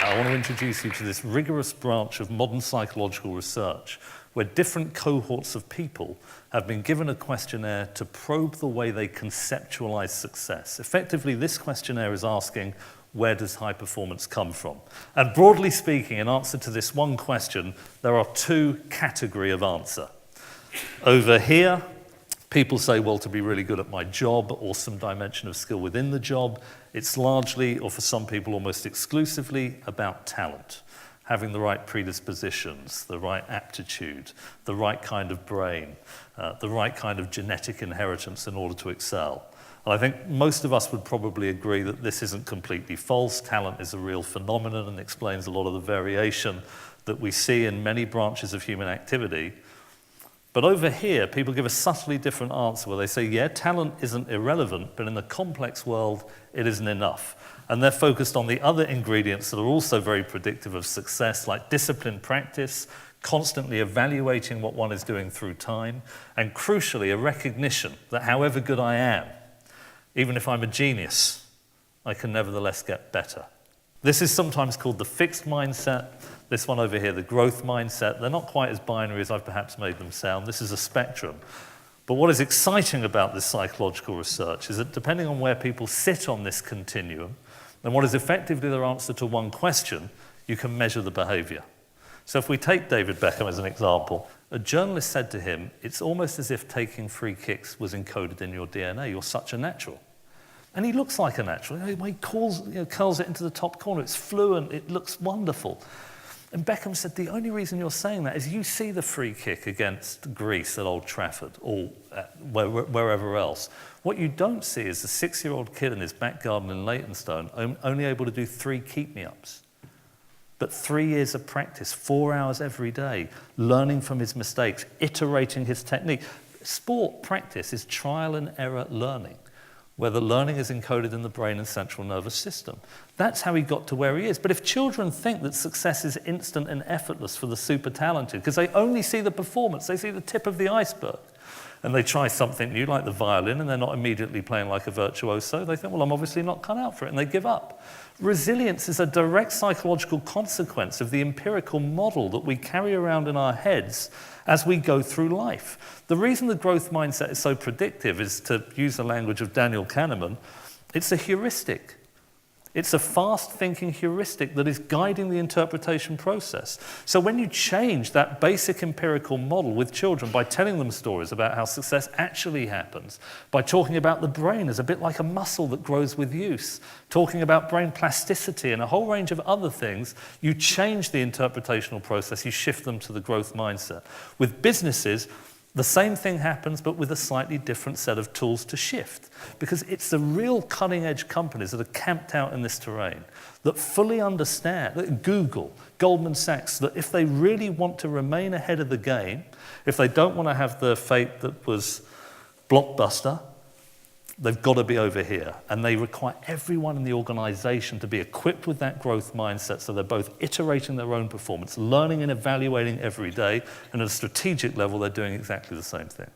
I want to introduce you to this rigorous branch of modern psychological research where different cohorts of people have been given a questionnaire to probe the way they conceptualize success. Effectively, this questionnaire is asking, where does high performance come from? And broadly speaking, in answer to this one question, there are two categories of answer. Over here, people say, well, to be really good at my job or some dimension of skill within the job, it's largely, or for some people almost exclusively, about talent. Having the right predispositions, the right aptitude, the right kind of brain, the right kind of genetic inheritance in order to excel. And I think most of us would probably agree that this isn't completely false. Talent is a real phenomenon and explains a lot of the variation that we see in many branches of human activity. But over here, people give a subtly different answer where they say, yeah, talent isn't irrelevant, but in the complex world, it isn't enough. And they're focused on the other ingredients that are also very predictive of success, like disciplined practice, constantly evaluating what one is doing through time, and crucially, a recognition that however good I am, even if I'm a genius, I can nevertheless get better. This is sometimes called the fixed mindset. This one over here, the growth mindset. They're not quite as binary as I've perhaps made them sound. This is a spectrum. But what is exciting about this psychological research is that depending on where people sit on this continuum, and what is effectively their answer to one question, you can measure the behavior. So if we take David Beckham as an example, a journalist said to him, it's almost as if taking free kicks was encoded in your DNA. You're such a natural. And he looks like a natural. He curls it into the top corner. It's fluent. It looks wonderful. And Beckham said, the only reason you're saying that is you see the free kick against Greece at Old Trafford or wherever else. What you don't see is a 6-year-old kid in his back garden in Leytonstone only able to do 3 keep-me-ups. But 3 years of practice, 4 hours every day, learning from his mistakes, iterating his technique. Sport practice is trial and error learning, where the learning is encoded in the brain and central nervous system. That's how he got to where he is. But if children think that success is instant and effortless for the super talented, because they only see the performance, they see the tip of the iceberg, and they try something new like the violin and they're not immediately playing like a virtuoso, they think, well, I'm obviously not cut out for it, and they give up. Resilience is a direct psychological consequence of the empirical model that we carry around in our heads as we go through life. The reason the growth mindset is so predictive is, to use the language of Daniel Kahneman, it's a heuristic. It's a fast-thinking heuristic that is guiding the interpretation process. So when you change that basic empirical model with children by telling them stories about how success actually happens, by talking about the brain as a bit like a muscle that grows with use, talking about brain plasticity and a whole range of other things, you change the interpretational process, you shift them to the growth mindset. With businesses, the same thing happens, but with a slightly different set of tools to shift. Because it's the real cutting-edge companies that are camped out in this terrain that fully understand, that Google, Goldman Sachs, that if they really want to remain ahead of the game, if they don't want to have the fate that was Blockbuster, they've got to be over here. And they require everyone in the organization to be equipped with that growth mindset so they're both iterating their own performance, learning and evaluating every day, and at a strategic level, they're doing exactly the same thing.